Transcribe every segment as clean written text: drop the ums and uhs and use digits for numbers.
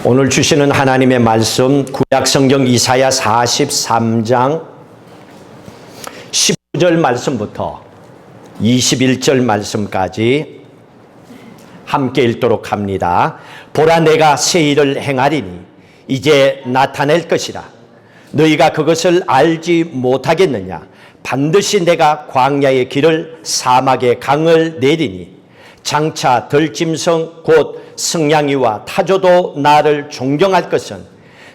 오늘 주시는 하나님의 말씀 구약성경 이사야 43장 19절 말씀부터 21절 말씀까지 함께 읽도록 합니다. 보라, 내가 새 일을 행하리니 이제 나타낼 것이라. 너희가 그것을 알지 못하겠느냐? 반드시 내가 광야의 길을 사막의 강을 내리니 장차 들짐승 곧 승냥이와 타조도 나를 존경할 것은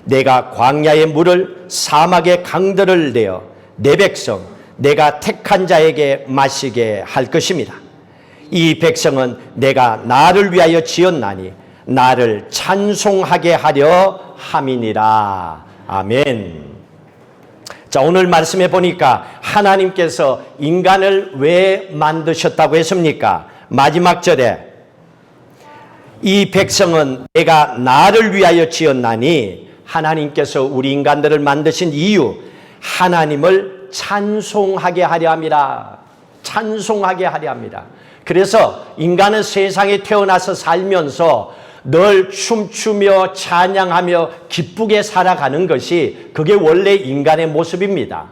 내가 광야의 물을 사막의 강들을 내어 내 백성 내가 택한 자에게 마시게 할 것입니다. 이 백성은 내가 나를 위하여 지었나니 나를 찬송하게 하려 함이니라. 아멘. 자, 오늘 말씀해 보니까 하나님께서 인간을 왜 만드셨다고 했습니까? 마지막 절에 이 백성은 내가 나를 위하여 지었나니, 하나님께서 우리 인간들을 만드신 이유, 하나님을 찬송하게 하려 함이라. 찬송하게 하려 합니다. 그래서 인간은 세상에 태어나서 살면서 늘 춤추며 찬양하며 기쁘게 살아가는 것이 그게 원래 인간의 모습입니다.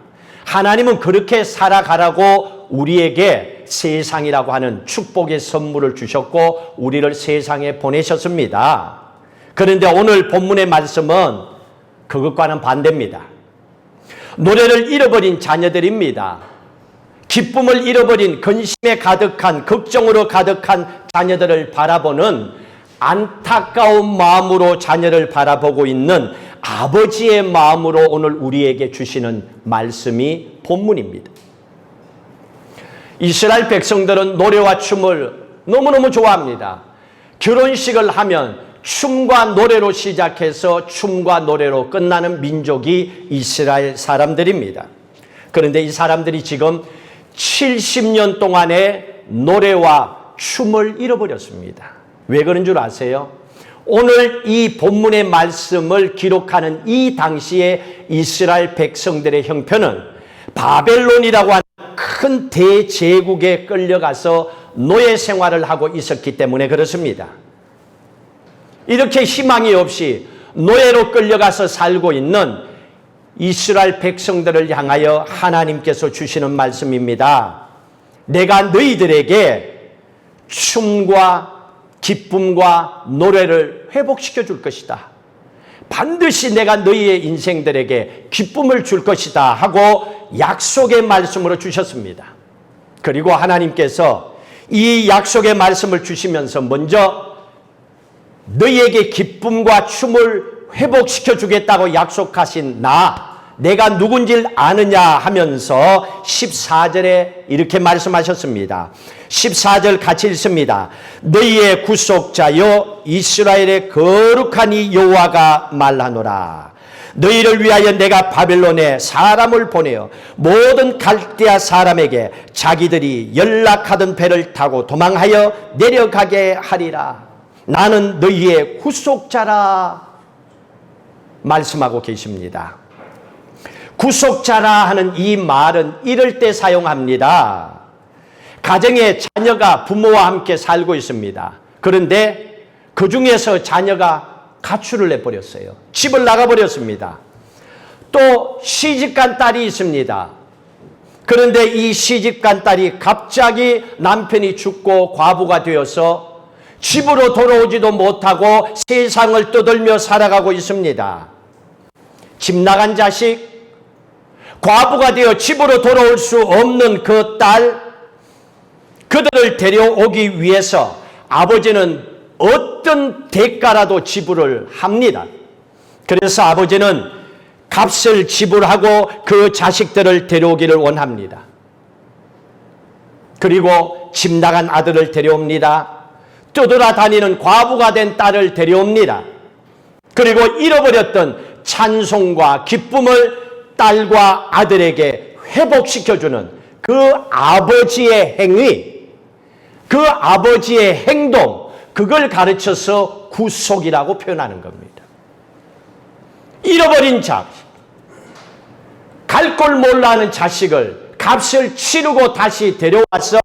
하나님은 그렇게 살아가라고 우리에게 세상이라고 하는 축복의 선물을 주셨고 우리를 세상에 보내셨습니다. 그런데 오늘 본문의 말씀은 그것과는 반대입니다. 노래를 잃어버린 자녀들입니다. 기쁨을 잃어버린, 근심에 가득한, 걱정으로 가득한 자녀들을 바라보는 안타까운 마음으로 자녀를 바라보고 있는 아버지의 마음으로 오늘 우리에게 주시는 말씀이 본문입니다. 이스라엘 백성들은 노래와 춤을 너무너무 좋아합니다. 결혼식을 하면 춤과 노래로 시작해서 춤과 노래로 끝나는 민족이 이스라엘 사람들입니다. 그런데 이 사람들이 지금 70년 동안의 노래와 춤을 잃어버렸습니다. 왜 그런 줄 아세요? 오늘 이 본문의 말씀을 기록하는 이 당시에 이스라엘 백성들의 형편은 바벨론이라고 하는 큰 대제국에 끌려가서 노예 생활을 하고 있었기 때문에 그렇습니다. 이렇게 희망이 없이 노예로 끌려가서 살고 있는 이스라엘 백성들을 향하여 하나님께서 주시는 말씀입니다. 내가 너희들에게 춤과 기쁨과 노래를 회복시켜 줄 것이다. 반드시 내가 너희의 인생들에게 기쁨을 줄 것이다 하고 약속의 말씀으로 주셨습니다. 그리고 하나님께서 이 약속의 말씀을 주시면서 먼저 너희에게 기쁨과 춤을 회복시켜 주겠다고 약속하신 내가 누군지를 아느냐 하면서 14절에 이렇게 말씀하셨습니다. 14절 같이 읽습니다. 너희의 구속자여 이스라엘의 거룩한 이 여호와가 말하노라. 너희를 위하여 내가 바벨론에 사람을 보내어 모든 갈대아 사람에게 자기들이 연락하던 배를 타고 도망하여 내려가게 하리라. 나는 너희의 구속자라 말씀하고 계십니다. 구속자라 하는 이 말은 이럴 때 사용합니다. 가정에 자녀가 부모와 함께 살고 있습니다. 그런데 그 중에서 자녀가 가출을 해버렸어요. 집을 나가버렸습니다. 또 시집간 딸이 있습니다. 그런데 이 시집간 딸이 갑자기 남편이 죽고 과부가 되어서 집으로 돌아오지도 못하고 세상을 떠돌며 살아가고 있습니다. 집 나간 자식, 과부가 되어 집으로 돌아올 수 없는 그 딸, 그들을 데려오기 위해서 아버지는 어떤 대가라도 지불을 합니다. 그래서 아버지는 값을 지불하고 그 자식들을 데려오기를 원합니다. 그리고 집 나간 아들을 데려옵니다. 떠돌아다니는 과부가 된 딸을 데려옵니다. 그리고 잃어버렸던 찬송과 기쁨을 딸과 아들에게 회복시켜주는 그 아버지의 행위, 그 아버지의 행동, 그걸 가르쳐서 구속이라고 표현하는 겁니다. 잃어버린 자식, 갈 걸 몰라 하는 자식을 값을 치르고 다시 데려와서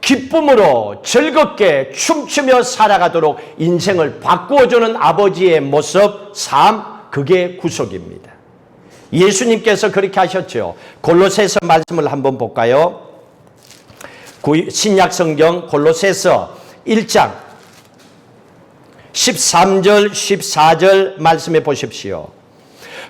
기쁨으로 즐겁게 춤추며 살아가도록 인생을 바꾸어주는 아버지의 모습, 삶, 그게 구속입니다. 예수님께서 그렇게 하셨죠. 골로새서 말씀을 한번 볼까요? 신약 성경 골로새서 1장 13절 14절 말씀해 보십시오.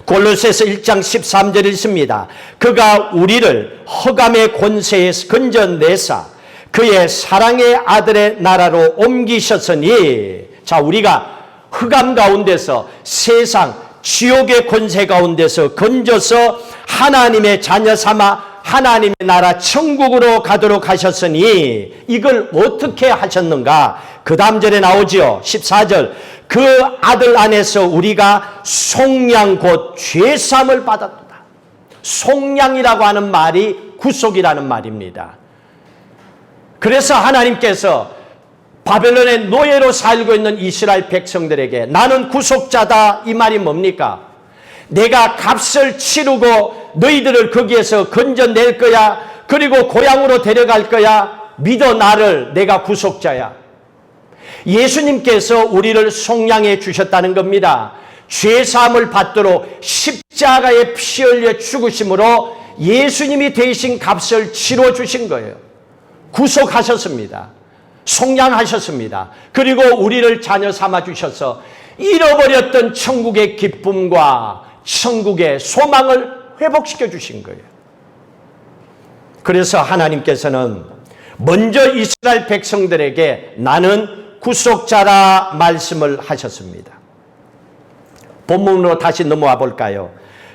골로새서 1장 13절 읽습니다. 그가 우리를 흑암의 권세에서 건져내사 그의 사랑의 아들의 나라로 옮기셨으니, 자, 우리가 흑암 가운데서 세상 지옥의 권세 가운데서 건져서 하나님의 자녀 삼아 하나님의 나라 천국으로 가도록 하셨으니, 이걸 어떻게 하셨는가? 그 다음 절에 나오지요. 14절. 그 아들 안에서 우리가 속량 곧 죄사함을 받았다. 속량이라고 하는 말이 구속이라는 말입니다. 그래서 하나님께서 바벨론의 노예로 살고 있는 이스라엘 백성들에게 나는 구속자다, 이 말이 뭡니까? 내가 값을 치르고 너희들을 거기에서 건져낼 거야. 그리고 고향으로 데려갈 거야. 믿어, 나를. 내가 구속자야. 예수님께서 우리를 속량해 주셨다는 겁니다. 죄사함을 받도록 십자가에 피 흘려 죽으심으로 예수님이 대신 값을 치러 주신 거예요. 구속하셨습니다. 속량하셨습니다. 그리고 우리를 자녀 삼아 주셔서 잃어버렸던 천국의 기쁨과 천국의 소망을 회복시켜 주신 거예요. 그래서 하나님께서는 먼저 이스라엘 백성들에게 나는 구속자라 말씀을 하셨습니다. 본문으로 다시 넘어와 볼까요?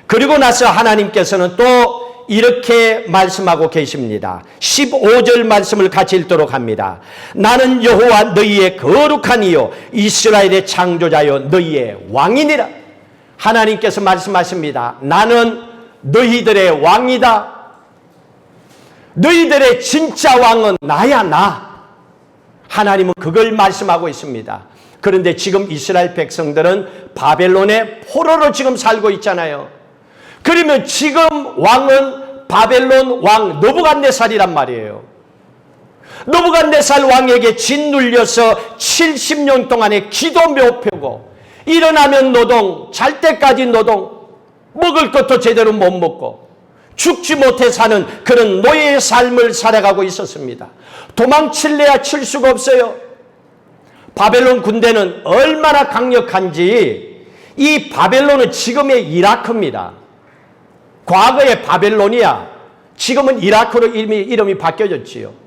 그리고 나서 하나님께서는 또 이렇게 말씀하고 계십니다. 15절 말씀을 같이 읽도록 합니다. 나는 여호와 너희의 거룩한 이요 이스라엘의 창조자요 너희의 왕이니라. 하나님께서 말씀하십니다. 나는 너희들의 왕이다. 너희들의 진짜 왕은 나야, 나. 하나님은 그걸 말씀하고 있습니다. 그런데 지금 이스라엘 백성들은 바벨론의 포로로 지금 살고 있잖아요. 그러면 지금 왕은 바벨론 왕 느부갓네살이란 말이에요. 느부갓네살 왕에게 짓눌려서 70년 동안의 기도 몇 표고, 일어나면 노동, 잘 때까지 노동, 먹을 것도 제대로 못 먹고 죽지 못해 사는 그런 노예의 삶을 살아가고 있었습니다. 도망칠래야 칠 수가 없어요. 바벨론 군대는 얼마나 강력한지, 이 바벨론은 지금의 이라크입니다. 과거의 바벨론이야. 지금은 이라크로 이름이 바뀌어졌지요.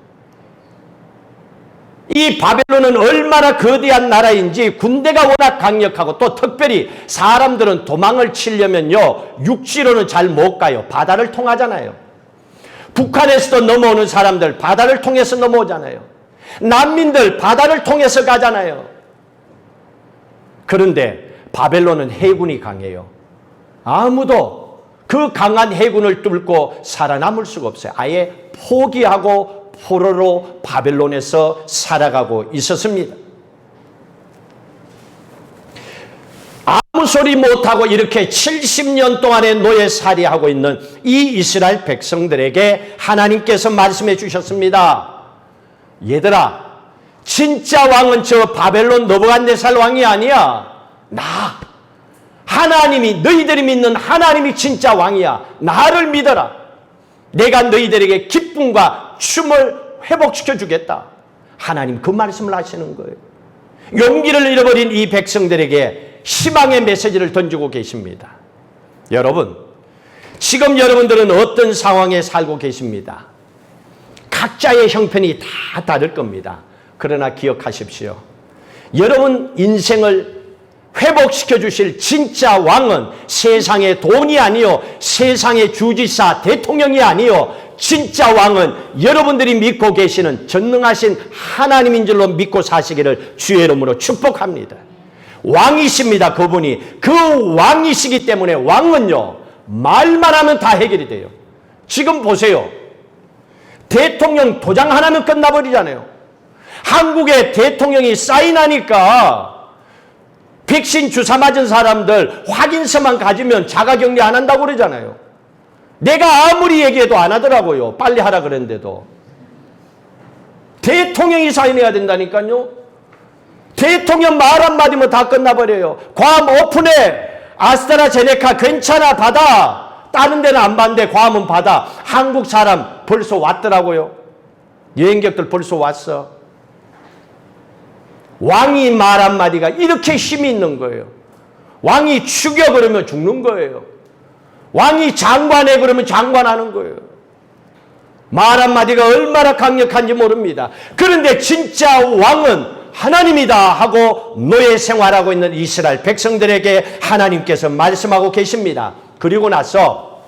이 바벨론은 얼마나 거대한 나라인지, 군대가 워낙 강력하고, 또 특별히 사람들은 도망을 치려면요 육지로는 잘 못 가요. 바다를 통하잖아요. 북한에서도 넘어오는 사람들 바다를 통해서 넘어오잖아요. 난민들 바다를 통해서 가잖아요. 그런데 바벨론은 해군이 강해요. 아무도 그 강한 해군을 뚫고 살아남을 수가 없어요. 아예 포기하고 포로로 바벨론에서 살아가고 있었습니다. 아무 소리 못하고 이렇게 70년 동안의 노예살이하고 있는 이 이스라엘 백성들에게 하나님께서 말씀해 주셨습니다. 얘들아, 진짜 왕은 저 바벨론 느부갓네살 왕이 아니야. 나. 하나님이, 너희들이 믿는 하나님이 진짜 왕이야. 나를 믿어라. 내가 너희들에게 기쁨과 춤을 회복시켜 주겠다. 하나님 그 말씀을 하시는 거예요. 용기를 잃어버린 이 백성들에게 희망의 메시지를 던지고 계십니다. 여러분, 지금 여러분들은 어떤 상황에 살고 계십니다. 각자의 형편이 다 다를 겁니다. 그러나 기억하십시오. 여러분 인생을 회복시켜 주실 진짜 왕은 세상의 돈이 아니요, 세상의 주지사, 대통령이 아니요, 진짜 왕은 여러분들이 믿고 계시는 전능하신 하나님인 줄로 믿고 사시기를 주의 이름으로 축복합니다. 왕이십니다. 그분이. 그 왕이시기 때문에 왕은요 말만 하면 다 해결이 돼요. 지금 보세요. 대통령 도장 하나면 끝나버리잖아요. 한국의 대통령이 사인하니까 백신 주사 맞은 사람들 확인서만 가지면 자가격리 안 한다고 그러잖아요. 내가 아무리 얘기해도 안 하더라고요. 빨리 하라 그랬는데도. 대통령이 사인해야 된다니까요. 대통령 말 한마디면 다 끝나버려요. 괌 오픈해. 아스트라제네카 괜찮아 받아. 다른 데는 안 받는데 괌은 받아. 한국 사람 벌써 왔더라고요. 여행객들 벌써 왔어. 왕이 말 한마디가 이렇게 힘이 있는 거예요. 왕이 죽여 그러면 죽는 거예요. 왕이 장관해 그러면 장관하는 거예요. 말 한마디가 얼마나 강력한지 모릅니다. 그런데 진짜 왕은 하나님이다 하고 노예 생활하고 있는 이스라엘 백성들에게 하나님께서 말씀하고 계십니다. 그리고 나서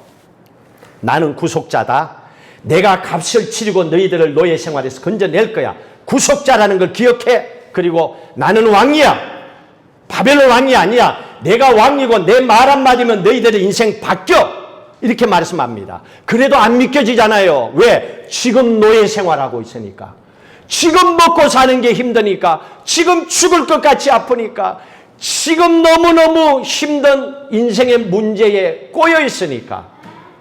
나는 구속자다. 내가 값을 치르고 너희들을 노예 생활에서 건져낼 거야. 구속자라는 걸 기억해. 그리고 나는 왕이야. 바벨론 왕이 아니야. 내가 왕이고 내 말 한마디면 너희들의 인생 바뀌어. 이렇게 말씀합니다. 그래도 안 믿겨지잖아요. 왜? 지금 노예 생활하고 있으니까. 지금 먹고 사는 게 힘드니까. 지금 죽을 것 같이 아프니까. 지금 너무너무 힘든 인생의 문제에 꼬여 있으니까.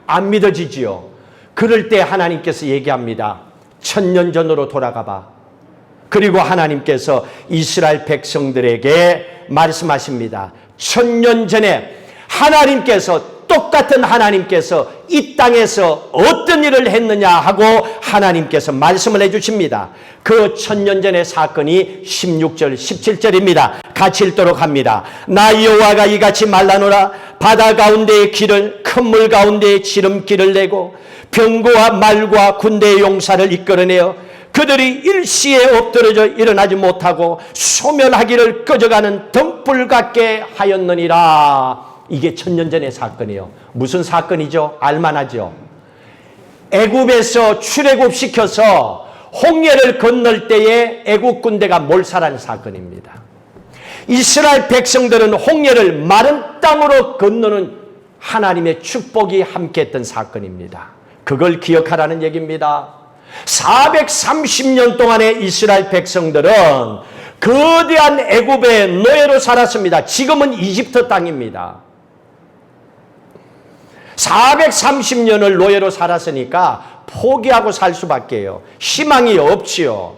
안 믿어지지요. 그럴 때 하나님께서 얘기합니다. 1000년 전으로 돌아가 봐. 그리고 하나님께서 이스라엘 백성들에게 말씀하십니다. 1000년 전에 하나님께서 똑같은 하나님께서 이 땅에서 어떤 일을 했느냐 하고 하나님께서 말씀을 해주십니다. 그 1000년 전의 사건이 16절 17절입니다. 같이 읽도록 합니다. 나 여호와가 이같이 말라노라. 바다 가운데의 길을 큰 물 가운데의 지름길을 내고 병거와 말과 군대의 용사를 이끌어내어 그들이 일시에 엎드러져 일어나지 못하고 소멸하기를 꺼져가는 등불 같게 하였느니라. 이게 1000년 전의 사건이에요. 무슨 사건이죠? 알만하죠? 애굽에서 출애굽시켜서 홍해를 건널 때에 애굽 군대가 몰살하는 사건입니다. 이스라엘 백성들은 홍해를 마른 땅으로 건너는 하나님의 축복이 함께했던 사건입니다. 그걸 기억하라는 얘기입니다. 430년 동안의 이스라엘 백성들은 거대한 애굽의 노예로 살았습니다. 지금은 이집트 땅입니다. 430년을 노예로 살았으니까 포기하고 살 수밖에요. 희망이 없지요.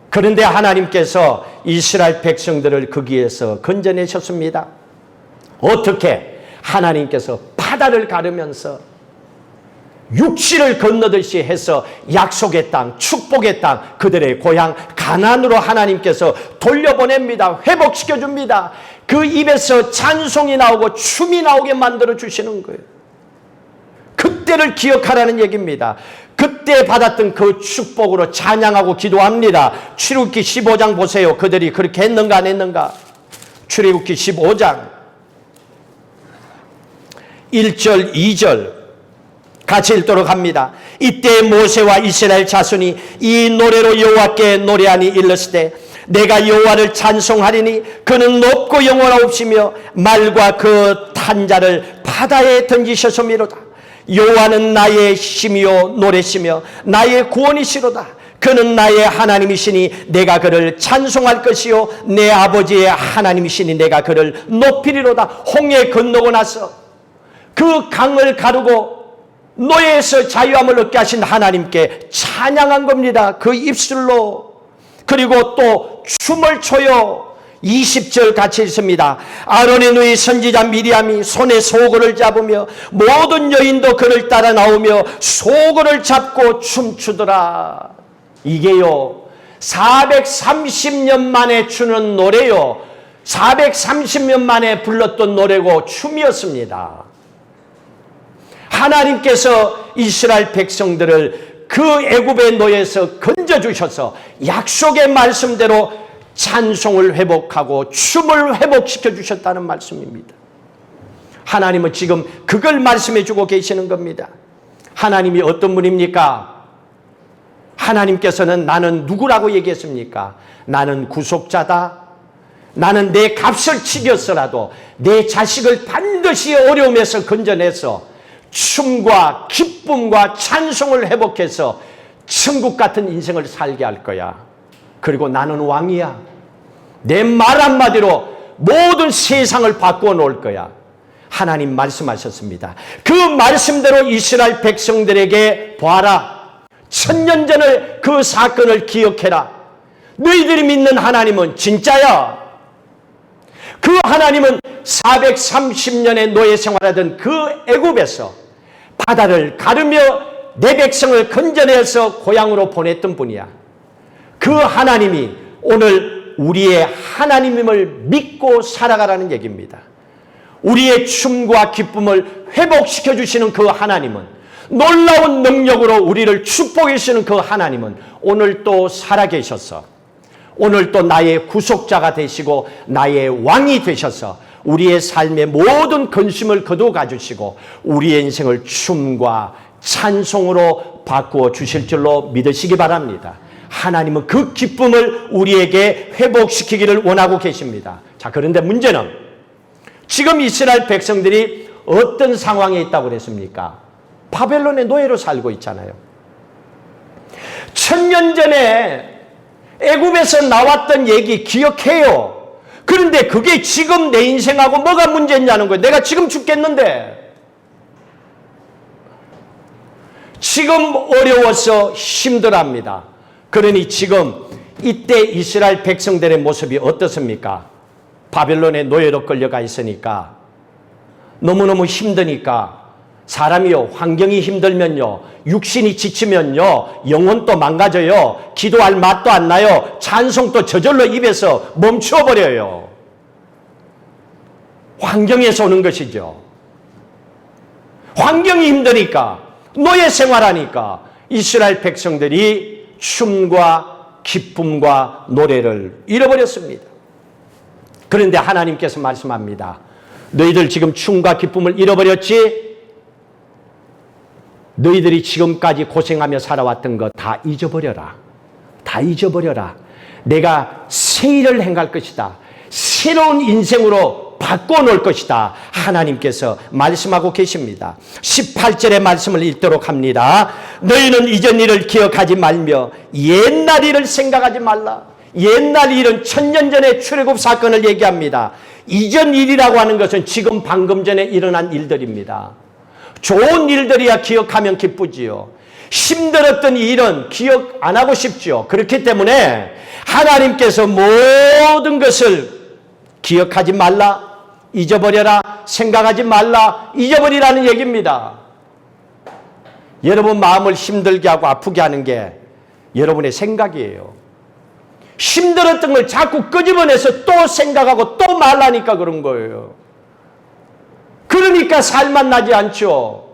그런데 하나님께서 이스라엘 백성들을 거기에서 건져내셨습니다. 어떻게? 하나님께서 바다를 가르면서 육지를 건너듯이 해서 약속의 땅, 축복의 땅, 그들의 고향 가나안으로 하나님께서 돌려보냅니다. 회복시켜줍니다. 그 입에서 찬송이 나오고 춤이 나오게 만들어 주시는 거예요. 그때를 기억하라는 얘기입니다. 그때 받았던 그 축복으로 찬양하고 기도합니다. 출애굽기 15장 보세요. 그들이 그렇게 했는가 안 했는가? 출애굽기 15장 1절 2절 같이 읽도록 합니다. 이때 모세와 이스라엘 자손이 이 노래로 여호와께 노래하니 일렀으되 내가 여호와를 찬송하리니 그는 높고 영원하옵시며 말과 그 탄자를 바다에 던지셨음이로다. 여호와는 나의 힘이요 노래시며 나의 구원이시로다. 그는 나의 하나님이시니 내가 그를 찬송할 것이요 내 아버지의 하나님이시니 내가 그를 높이리로다. 홍해 건너고 나서 그 강을 가르고 노예에서 자유함을 얻게 하신 하나님께 찬양한 겁니다. 그 입술로. 그리고 또 춤을 춰요. 20절 같이 읽습니다. 아론의 누이 선지자 미리암이 손에 소고를 잡으며 모든 여인도 그를 따라 나오며 소고를 잡고 춤추더라. 이게요 430년 만에 추는 노래요. 430년 만에 불렀던 노래고 춤이었습니다. 하나님께서 이스라엘 백성들을 그 애굽의 노예에서 건져주셔서 약속의 말씀대로 찬송을 회복하고 춤을 회복시켜 주셨다는 말씀입니다. 하나님은 지금 그걸 말씀해 주고 계시는 겁니다. 하나님이 어떤 분입니까? 하나님께서는 나는 누구라고 얘기했습니까? 나는 구속자다. 나는 내 값을 치겼어라도 내 자식을 반드시 어려움에서 건져내서 춤과 기쁨과 찬송을 회복해서 천국 같은 인생을 살게 할 거야. 그리고 나는 왕이야. 내 말 한마디로 모든 세상을 바꾸어 놓을 거야. 하나님 말씀하셨습니다. 그 말씀대로 이스라엘 백성들에게 보아라. 천년 전의 그 사건을 기억해라. 너희들이 믿는 하나님은 진짜야. 그 하나님은 430년의 노예 생활하던 그 애굽에서 바다를 가르며 내 백성을 건져내서 고향으로 보냈던 분이야. 그 하나님이 오늘 우리의 하나님임을 믿고 살아가라는 얘기입니다. 우리의 춤과 기쁨을 회복시켜 주시는 그 하나님은, 놀라운 능력으로 우리를 축복해 주시는 그 하나님은 오늘 또 살아계셔서 오늘 또 나의 구속자가 되시고 나의 왕이 되셔서 우리의 삶의 모든 근심을 거두어 주시고 우리의 인생을 춤과 찬송으로 바꾸어 주실 줄로 믿으시기 바랍니다. 하나님은 그 기쁨을 우리에게 회복시키기를 원하고 계십니다. 자, 그런데 문제는 지금 이스라엘 백성들이 어떤 상황에 있다고 그랬습니까? 바벨론의 노예로 살고 있잖아요. 1000년 전에 애굽에서 나왔던 얘기 기억해요. 그런데 그게 지금 내 인생하고 뭐가 문제냐는 거예요. 내가 지금 죽겠는데. 지금 어려워서 힘들어합니다. 그러니 지금 이때 이스라엘 백성들의 모습이 어떻습니까? 바벨론의 노예로 끌려가 있으니까 너무너무 힘드니까 사람이요, 환경이 힘들면요, 육신이 지치면요, 영혼도 망가져요, 기도할 맛도 안 나요, 찬송도 저절로 입에서 멈춰버려요. 환경에서 오는 것이죠. 환경이 힘드니까, 노예 생활하니까 이스라엘 백성들이 춤과 기쁨과 노래를 잃어버렸습니다. 그런데 하나님께서 말씀합니다. 너희들 지금 춤과 기쁨을 잃어버렸지? 너희들이 지금까지 고생하며 살아왔던 거 다 잊어버려라. 다 잊어버려라. 내가 새 일을 행할 것이다. 새로운 인생으로 바꿔놓을 것이다. 하나님께서 말씀하고 계십니다. 18절의 말씀을 읽도록 합니다. 너희는 이전 일을 기억하지 말며 옛날 일을 생각하지 말라. 옛날 일은 1000년 전의 출애굽 사건을 얘기합니다. 이전 일이라고 하는 것은 지금 방금 전에 일어난 일들입니다. 좋은 일들이야 기억하면 기쁘지요. 힘들었던 일은 기억 안 하고 싶지요. 그렇기 때문에 하나님께서 모든 것을 기억하지 말라, 잊어버려라, 생각하지 말라, 잊어버리라는 얘기입니다. 여러분 마음을 힘들게 하고 아프게 하는 게 여러분의 생각이에요. 힘들었던 걸 자꾸 끄집어내서 또 생각하고 또 말하니까 그런 거예요. 그러니까 살만 나지 않죠.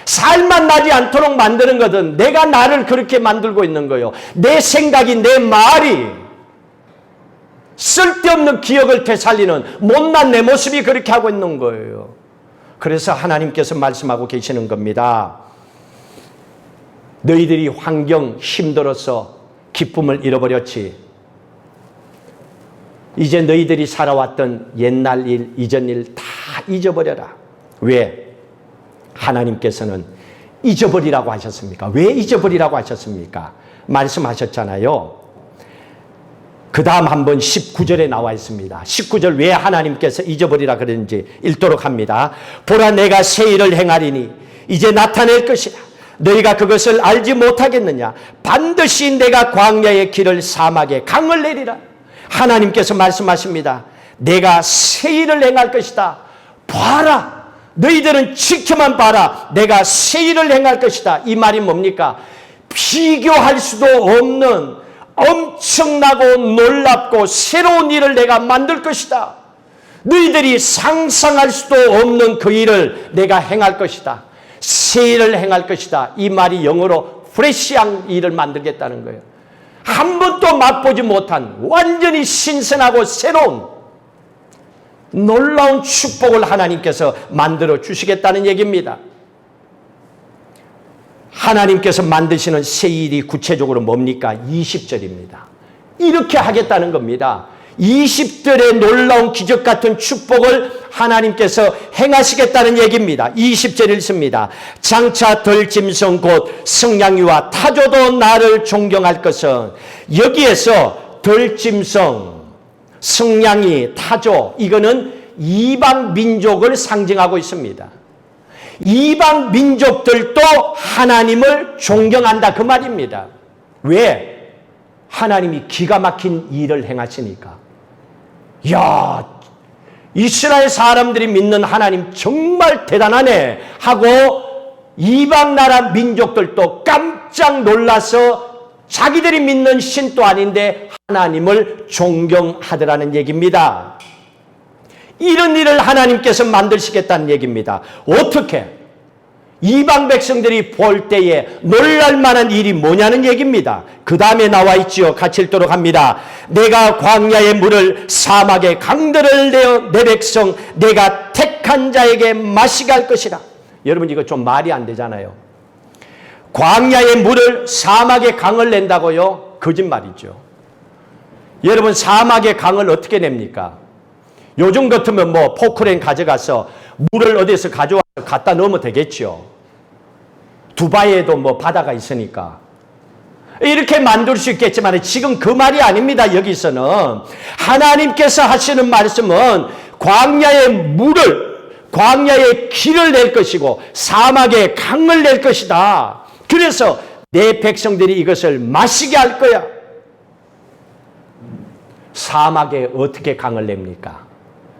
살만 나지 않도록 만드는 것은 내가 나를 그렇게 만들고 있는 거예요. 내 생각이, 내 말이 쓸데없는 기억을 되살리는 못난 내 모습이 그렇게 하고 있는 거예요. 그래서 하나님께서 말씀하고 계시는 겁니다. 너희들이 환경 힘들어서 기쁨을 잃어버렸지. 이제 너희들이 살아왔던 옛날 일, 이전 일 다 잊어버려라. 왜? 하나님께서는 잊어버리라고 하셨습니까? 왜 잊어버리라고 하셨습니까? 말씀하셨잖아요. 그 다음 한번 19절에 나와 있습니다. 19절 왜 하나님께서 잊어버리라 그랬는지 읽도록 합니다. 보라, 내가 새 일을 행하리니 이제 나타낼 것이다. 너희가 그것을 알지 못하겠느냐? 반드시 내가 광야의 길을 사막에 강을 내리라. 하나님께서 말씀하십니다. 내가 새 일을 행할 것이다. 봐라. 너희들은 지켜만 봐라. 내가 새 일을 행할 것이다. 이 말이 뭡니까? 비교할 수도 없는 엄청나고 놀랍고 새로운 일을 내가 만들 것이다. 너희들이 상상할 수도 없는 그 일을 내가 행할 것이다. 새 일을 행할 것이다. 이 말이 영어로 프레시한 일을 만들겠다는 거예요. 한 번도 맛보지 못한 완전히 신선하고 새로운 놀라운 축복을 하나님께서 만들어 주시겠다는 얘기입니다. 하나님께서 만드시는 새 일이 구체적으로 뭡니까? 20절입니다. 이렇게 하겠다는 겁니다. 20절의 놀라운 기적 같은 축복을 하나님께서 행하시겠다는 얘기입니다. 20절 읽습니다. 장차 들짐승 곧 승냥이와 타조도 나를 존경할 것은, 여기에서 들짐승, 승냥이, 타조, 이거는 이방 민족을 상징하고 있습니다. 이방 민족들도 하나님을 존경한다 그 말입니다. 왜? 하나님이 기가 막힌 일을 행하시니까. 야, 이스라엘 사람들이 믿는 하나님 정말 대단하네 하고 이방 나라 민족들도 깜짝 놀라서 자기들이 믿는 신도 아닌데 하나님을 존경하더라는 얘기입니다. 이런 일을 하나님께서 만드시겠다는 얘기입니다. 어떻게? 이방 백성들이 볼 때에 놀랄 만한 일이 뭐냐는 얘기입니다. 그 다음에 나와 있지요. 같이 읽도록 합니다. 내가 광야의 물을 사막의 강들을 내어 내 백성 내가 택한 자에게 마시게 할 것이라. 여러분 이거 좀 말이 안 되잖아요. 광야의 물을 사막의 강을 낸다고요? 거짓말이죠. 여러분 사막의 강을 어떻게 냅니까? 요즘 같으면 뭐 포크레인 가져가서 물을 어디서 가져와서 갖다 넣으면 되겠죠. 두바이에도 뭐 바다가 있으니까. 이렇게 만들 수 있겠지만 지금 그 말이 아닙니다. 여기서는 하나님께서 하시는 말씀은 광야의 길을 낼 것이고 사막의 강을 낼 것이다. 그래서 내 백성들이 이것을 마시게 할 거야. 사막에 어떻게 강을 냅니까?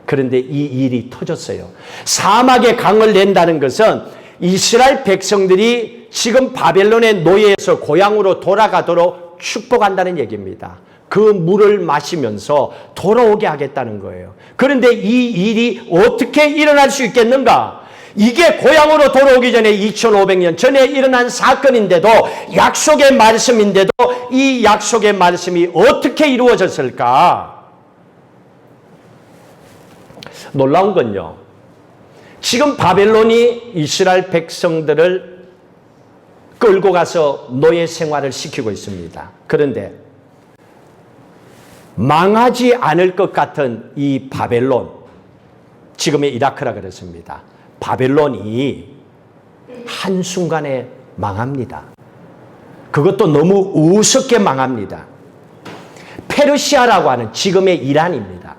그런데 이 일이 터졌어요. 사막에 강을 낸다는 것은 이스라엘 백성들이 지금 바벨론의 노예에서 고향으로 돌아가도록 축복한다는 얘기입니다. 그 물을 마시면서 돌아오게 하겠다는 거예요. 그런데 이 일이 어떻게 일어날 수 있겠는가? 이게 고향으로 돌아오기 전에 2500년 전에 일어난 사건인데도 약속의 말씀인데도 이 약속의 말씀이 어떻게 이루어졌을까? 놀라운 건요. 지금 바벨론이 이스라엘 백성들을 끌고 가서 노예 생활을 시키고 있습니다. 그런데 망하지 않을 것 같은 이 바벨론, 지금의 이라크라 그랬습니다. 바벨론이 한순간에 망합니다. 그것도 너무 우습게 망합니다. 페르시아라고 하는 지금의 이란입니다.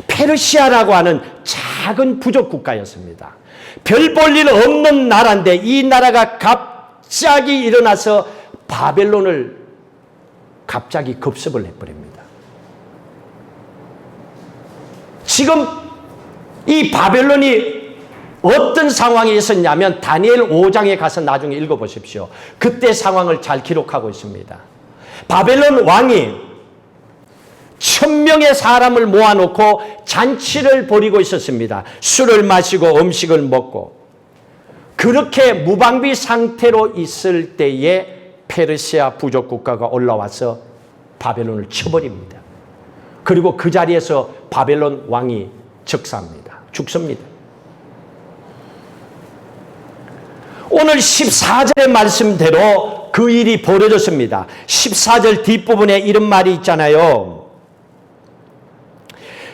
페르시아라고 하는 작은 부족 국가였습니다. 별 볼 일 없는 나라인데 이 나라가 갑자기 일어나서 바벨론을 갑자기 급습을 해버립니다. 지금 이 바벨론이 어떤 상황에 있었냐면 다니엘 5장에 가서 나중에 읽어보십시오. 그때 상황을 잘 기록하고 있습니다. 바벨론 왕이 1000명의 사람을 모아놓고 잔치를 벌이고 있었습니다. 술을 마시고 음식을 먹고. 그렇게 무방비 상태로 있을 때에 페르시아 부족 국가가 올라와서 바벨론을 쳐버립니다. 그리고 그 자리에서 바벨론 왕이 즉사합니다. 죽습니다. 오늘 14절의 말씀대로 그 일이 벌어졌습니다. 14절 뒷부분에 이런 말이 있잖아요.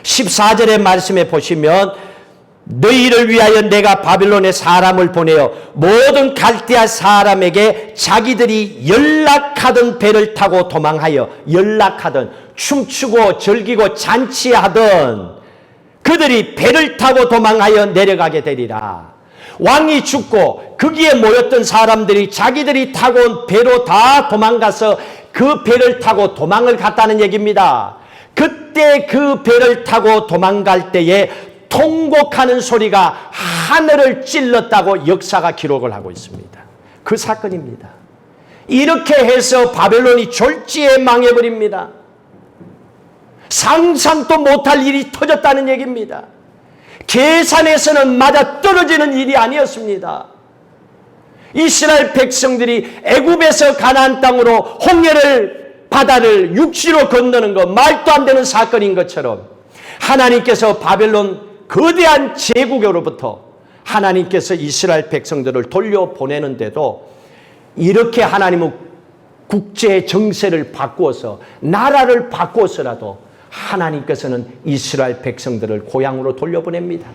14절의 말씀에 보시면 너희를 위하여 내가 바벨론에 사람을 보내어 모든 갈대아 사람에게 자기들이 연락하던 배를 타고 도망하여 연락하던 춤추고 즐기고 잔치하던 그들이 배를 타고 도망하여 내려가게 되리라. 왕이 죽고 거기에 모였던 사람들이 자기들이 타고 온 배로 다 도망가서 그 배를 타고 도망을 갔다는 얘기입니다. 그때 그 배를 타고 도망갈 때에 통곡하는 소리가 하늘을 찔렀다고 역사가 기록을 하고 있습니다. 그 사건입니다. 이렇게 해서 바벨론이 졸지에 망해버립니다. 상상도 못할 일이 터졌다는 얘기입니다. 계산에서는 맞아 떨어지는 일이 아니었습니다. 이스라엘 백성들이 애굽에서 가나안 땅으로 홍해를 바다를 육지로 건너는 것 말도 안 되는 사건인 것처럼 하나님께서 바벨론 거대한 제국으로부터 하나님께서 이스라엘 백성들을 돌려보내는데도 이렇게 하나님은 국제 정세를 바꾸어서 나라를 바꾸어서라도 하나님께서는 이스라엘 백성들을 고향으로 돌려보냅니다.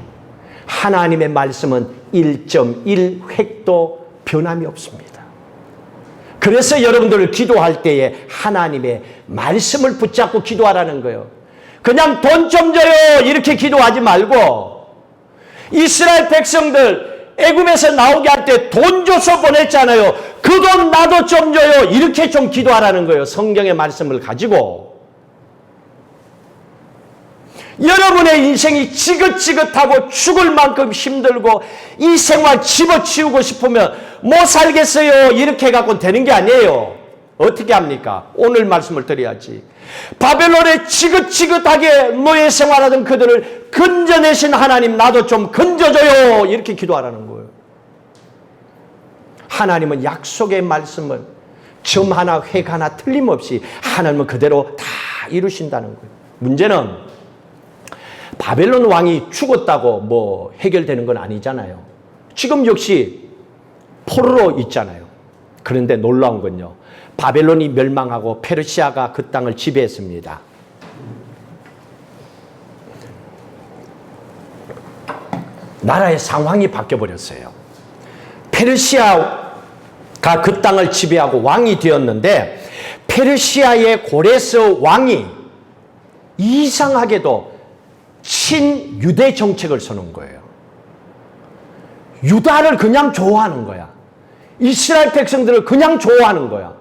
하나님의 말씀은 1.1획도 변함이 없습니다. 그래서 여러분들을 기도할 때에 하나님의 말씀을 붙잡고 기도하라는 거예요. 그냥 돈 좀 줘요 이렇게 기도하지 말고 이스라엘 백성들 애굽에서 나오게 할 때 돈 줘서 보냈잖아요. 그 돈 나도 좀 줘요. 이렇게 좀 기도하라는 거예요. 성경의 말씀을 가지고. 여러분의 인생이 지긋지긋하고 죽을 만큼 힘들고 이 생활 집어치우고 싶으면 못 살겠어요. 이렇게 해갖고 되는 게 아니에요. 어떻게 합니까? 오늘 말씀을 드려야지. 바벨론에 지긋지긋하게 노예 생활하던 그들을 건져내신 하나님, 나도 좀 건져줘요. 이렇게 기도하라는 거예요. 하나님은 약속의 말씀을 점 하나 획 하나 틀림없이 하나님은 그대로 다 이루신다는 거예요. 문제는 바벨론 왕이 죽었다고 뭐 해결되는 건 아니잖아요. 지금 역시 포로로 있잖아요. 그런데 놀라운 건요, 바벨론이 멸망하고 페르시아가 그 땅을 지배했습니다. 나라의 상황이 바뀌어버렸어요. 페르시아가 그 땅을 지배하고 왕이 되었는데, 페르시아의 고레스 왕이 이상하게도 친유대 정책을 서는 거예요. 유다를 그냥 좋아하는 거야. 이스라엘 백성들을 그냥 좋아하는 거야.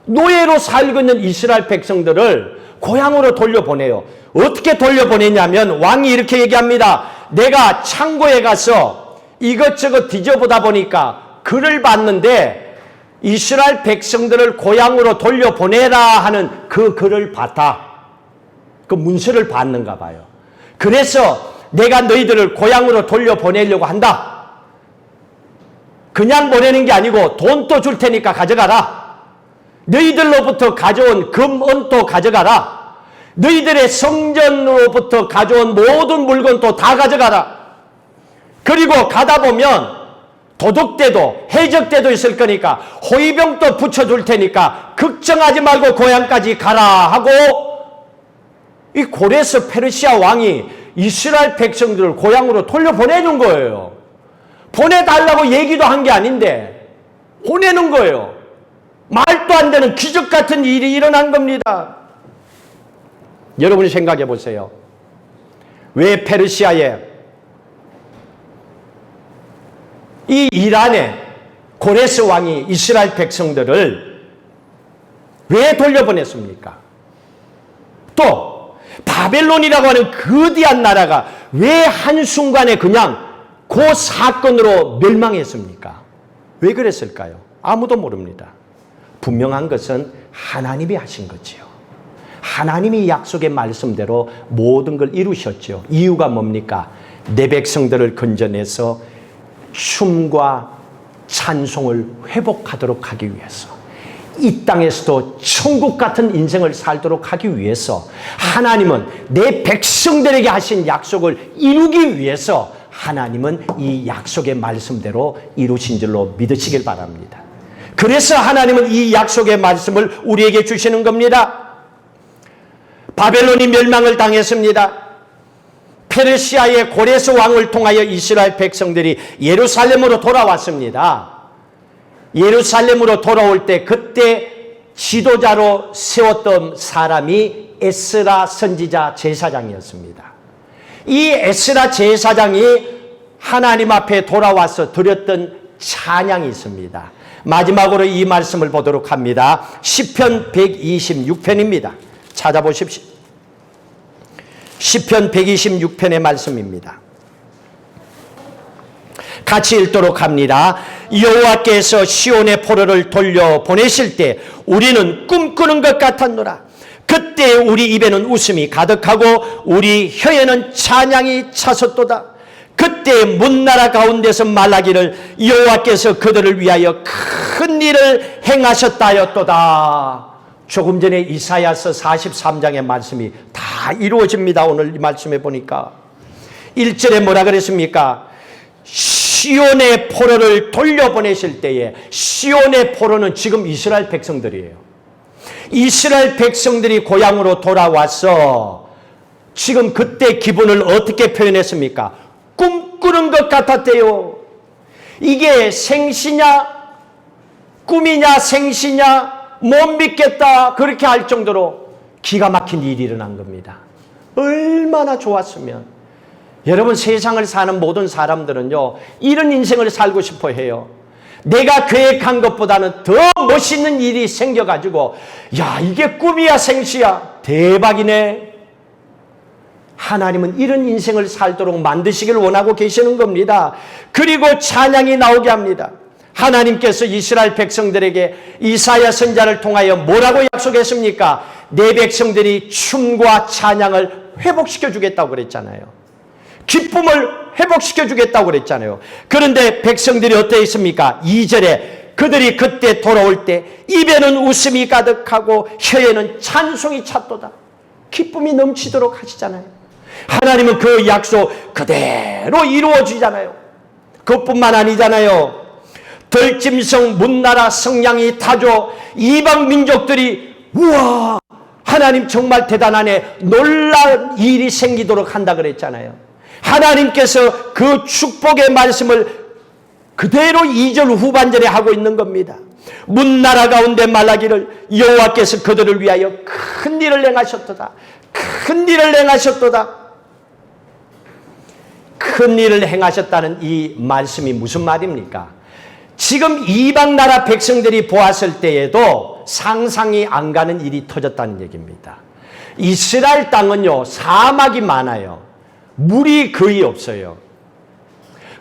노예로 살고 있는 이스라엘 백성들을 고향으로 돌려보내요. 어떻게 돌려보내냐면 왕이 이렇게 얘기합니다. 내가 창고에 가서 이것저것 뒤져보다 보니까 글을 봤는데 이스라엘 백성들을 고향으로 돌려보내라 하는 그 글을 봤다. 그 문서를 봤는가 봐요. 그래서 내가 너희들을 고향으로 돌려보내려고 한다. 그냥 보내는 게 아니고 돈도 줄 테니까 가져가라. 너희들로부터 가져온 금, 은도 가져가라. 너희들의 성전으로부터 가져온 모든 물건도 다 가져가라. 그리고 가다 보면 도둑대도 해적대도 있을 거니까 호위병도 붙여줄 테니까 걱정하지 말고 고향까지 가라 하고, 이 고레스 페르시아 왕이 이스라엘 백성들을 고향으로 돌려보내는 거예요. 보내달라고 얘기도 한 게 아닌데 보내는 거예요. 말도 안 되는 기적 같은 일이 일어난 겁니다. 여러분이 생각해 보세요. 왜 페르시아에, 이 이란의 고레스 왕이 이스라엘 백성들을 왜 돌려보냈습니까? 또 바벨론이라고 하는 거대한 나라가 왜 한순간에 그냥 그 사건으로 멸망했습니까? 왜 그랬을까요? 아무도 모릅니다. 분명한 것은 하나님이 하신 거지요. 하나님이 약속의 말씀대로 모든 걸 이루셨죠. 이유가 뭡니까? 내 백성들을 건져내서 춤과 찬송을 회복하도록 하기 위해서, 이 땅에서도 천국 같은 인생을 살도록 하기 위해서, 하나님은 내 백성들에게 하신 약속을 이루기 위해서 하나님은 이 약속의 말씀대로 이루신 줄로 믿으시길 바랍니다. 그래서 하나님은 이 약속의 말씀을 우리에게 주시는 겁니다. 바벨론이 멸망을 당했습니다. 페르시아의 고레스 왕을 통하여 이스라엘 백성들이 예루살렘으로 돌아왔습니다. 예루살렘으로 돌아올 때 그때 지도자로 세웠던 사람이 에스라 선지자 제사장이었습니다. 이 에스라 제사장이 하나님 앞에 돌아와서 드렸던 찬양이 있습니다. 마지막으로 이 말씀을 보도록 합니다. 시편 126편입니다. 찾아보십시오. 시편 126편의 말씀입니다. 같이 읽도록 합니다. 여호와께서 시온의 포로를 돌려보내실 때 우리는 꿈꾸는 것 같았노라. 그때 우리 입에는 웃음이 가득하고 우리 혀에는 찬양이 차섰도다. 그때 문나라 가운데서 말하기를 여호와께서 그들을 위하여 큰 일을 행하셨다 하였도다. 조금 전에 이사야서 43장의 말씀이 다 이루어집니다. 오늘 이 말씀에 보니까 1절에 뭐라 그랬습니까? 시온의 포로를 돌려보내실 때에, 시온의 포로는 지금 이스라엘 백성들이에요. 이스라엘 백성들이 고향으로 돌아와서 지금 그때 기분을 어떻게 표현했습니까? 꿈꾸는 것 같았대요. 이게 생시냐 꿈이냐 생시냐 못 믿겠다 그렇게 할 정도로 기가 막힌 일이 일어난 겁니다. 얼마나 좋았으면 여러분, 세상을 사는 모든 사람들은요, 이런 인생을 살고 싶어 해요. 내가 계획한 것보다는 더 멋있는 일이 생겨가지고, 야, 이게 꿈이야 생시야, 대박이네. 하나님은 이런 인생을 살도록 만드시길 원하고 계시는 겁니다. 그리고 찬양이 나오게 합니다. 하나님께서 이스라엘 백성들에게 이사야 선지자를 통하여 뭐라고 약속했습니까? 내 백성들이 춤과 찬양을 회복시켜 주겠다고 그랬잖아요. 기쁨을 회복시켜 주겠다고 그랬잖아요. 그런데 백성들이 어떠했습니까? 2절에 그들이 그때 돌아올 때 입에는 웃음이 가득하고 혀에는 찬송이 찼도다. 기쁨이 넘치도록 하시잖아요. 하나님은 그 약속 그대로 이루어 주잖아요. 그것뿐만 아니잖아요. 들짐승 문나라 성량이 타죠. 이방 민족들이 우와, 하나님 정말 대단하네, 놀라운 일이 생기도록 한다 그랬잖아요. 하나님께서 그 축복의 말씀을 그대로 2절 후반절에 하고 있는 겁니다. 문나라 가운데 말하기를 여호와께서 그들을 위하여 큰 일을 행하셨도다. 큰 일을 행하셨도다. 큰 일을 행하셨다는 이 말씀이 무슨 말입니까? 지금 이방 나라 백성들이 보았을 때에도 상상이 안 가는 일이 터졌다는 얘기입니다. 이스라엘 땅은요, 사막이 많아요. 물이 거의 없어요.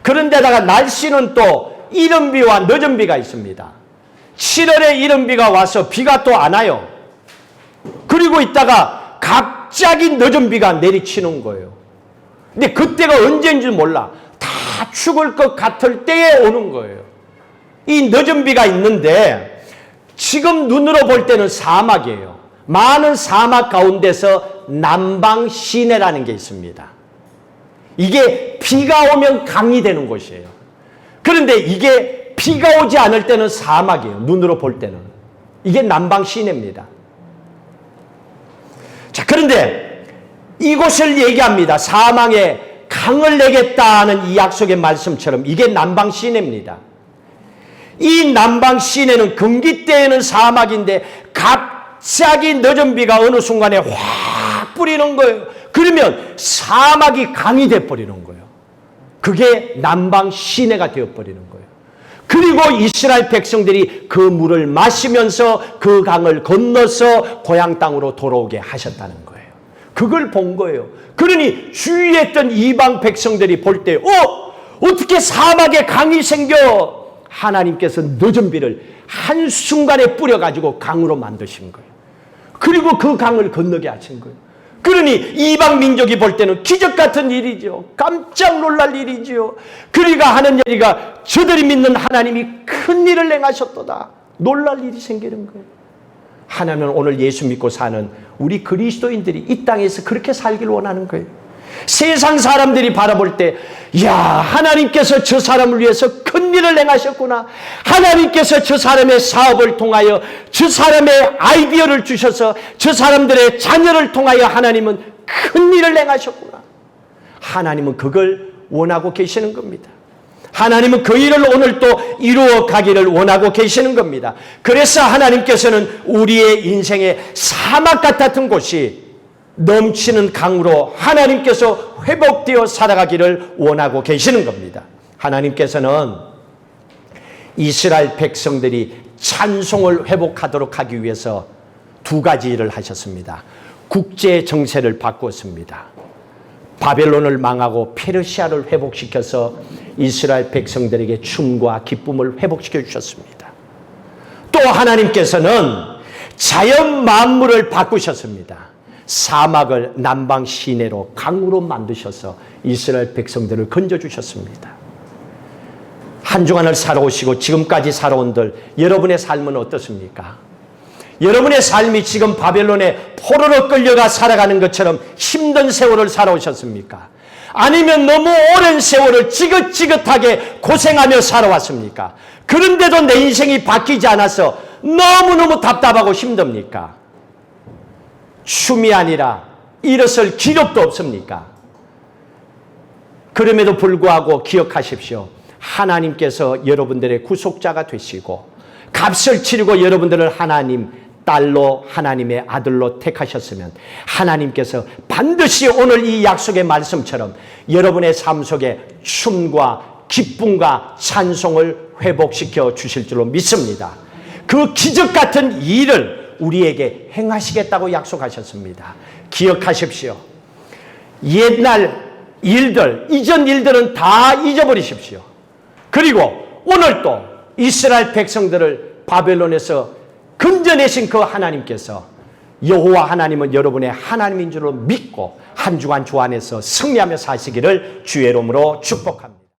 그런데다가 날씨는 또 이른 비와 늦은 비가 있습니다. 7월에 이른 비가 와서 비가 또 안 와요. 그리고 있다가 갑자기 늦은 비가 내리치는 거예요. 근데 그때가 언제인지 몰라. 다 죽을 것 같을 때에 오는 거예요. 이 늦은 비가 있는데 지금 눈으로 볼 때는 사막이에요. 많은 사막 가운데서 남방 시내라는 게 있습니다. 이게 비가 오면 강이 되는 곳이에요. 그런데 이게 비가 오지 않을 때는 사막이에요. 눈으로 볼 때는. 이게 남방 시내입니다. 자, 그런데 이곳을 얘기합니다. 사망에 강을 내겠다는 이 약속의 말씀처럼 이게 남방 시내입니다. 이 남방 시내는 금기 때에는 사막인데 갑자기 늦은 비가 어느 순간에 확 뿌리는 거예요. 그러면 사막이 강이 돼버리는 거예요. 그게 남방 시내가 되어버리는 거예요. 그리고 이스라엘 백성들이 그 물을 마시면서 그 강을 건너서 고향 땅으로 돌아오게 하셨다는 거예요. 그걸 본 거예요. 그러니 주위에 있던 이방 백성들이 볼 때 어떻게 사막에 강이 생겨? 하나님께서 늦은 비를 한순간에 뿌려가지고 강으로 만드신 거예요. 그리고 그 강을 건너게 하신 거예요. 그러니 이방 민족이 볼 때는 기적 같은 일이죠. 깜짝 놀랄 일이죠. 그리가 하는 얘기가 저들이 믿는 하나님이 큰 일을 행하셨도다. 놀랄 일이 생기는 거예요. 하나님은 오늘 예수 믿고 사는 우리 그리스도인들이 이 땅에서 그렇게 살길 원하는 거예요. 세상 사람들이 바라볼 때, 야, 하나님께서 저 사람을 위해서 큰 일을 행하셨구나. 하나님께서 저 사람의 사업을 통하여 저 사람의 아이디어를 주셔서 저 사람들의 자녀를 통하여 하나님은 큰 일을 행하셨구나. 하나님은 그걸 원하고 계시는 겁니다. 하나님은 그 일을 오늘 또 이루어 가기를 원하고 계시는 겁니다. 그래서 하나님께서는 우리의 인생의 사막 같았던 곳이 넘치는 강으로 하나님께서 회복되어 살아가기를 원하고 계시는 겁니다. 하나님께서는 이스라엘 백성들이 찬송을 회복하도록 하기 위해서 두 가지 일을 하셨습니다. 국제 정세를 바꾸었습니다. 바벨론을 망하고 페르시아를 회복시켜서 이스라엘 백성들에게 춤과 기쁨을 회복시켜 주셨습니다. 또 하나님께서는 자연 만물을 바꾸셨습니다. 사막을 남방 시내로 강으로 만드셔서 이스라엘 백성들을 건져주셨습니다. 한 주간을 살아오시고 지금까지 살아온들 여러분의 삶은 어떻습니까? 여러분의 삶이 지금 바벨론에 포로로 끌려가 살아가는 것처럼 힘든 세월을 살아오셨습니까? 아니면 너무 오랜 세월을 지긋지긋하게 고생하며 살아왔습니까? 그런데도 내 인생이 바뀌지 않아서 너무너무 답답하고 힘듭니까? 춤이 아니라 일어설 기력도 없습니까? 그럼에도 불구하고 기억하십시오. 하나님께서 여러분들의 구속자가 되시고 값을 치르고 여러분들을 하나님 딸로 하나님의 아들로 택하셨으면 하나님께서 반드시 오늘 이 약속의 말씀처럼 여러분의 삶 속에 춤과 기쁨과 찬송을 회복시켜 주실 줄로 믿습니다. 그 기적 같은 일을 우리에게 행하시겠다고 약속하셨습니다. 기억하십시오. 옛날 일들, 이전 일들은 다 잊어버리십시오. 그리고 오늘 또 이스라엘 백성들을 바벨론에서 건져내신 그 하나님께서 여호와 하나님은 여러분의 하나님인 줄로 믿고 한 주간 주 안에서 승리하며 사시기를 주의 이름으로 축복합니다.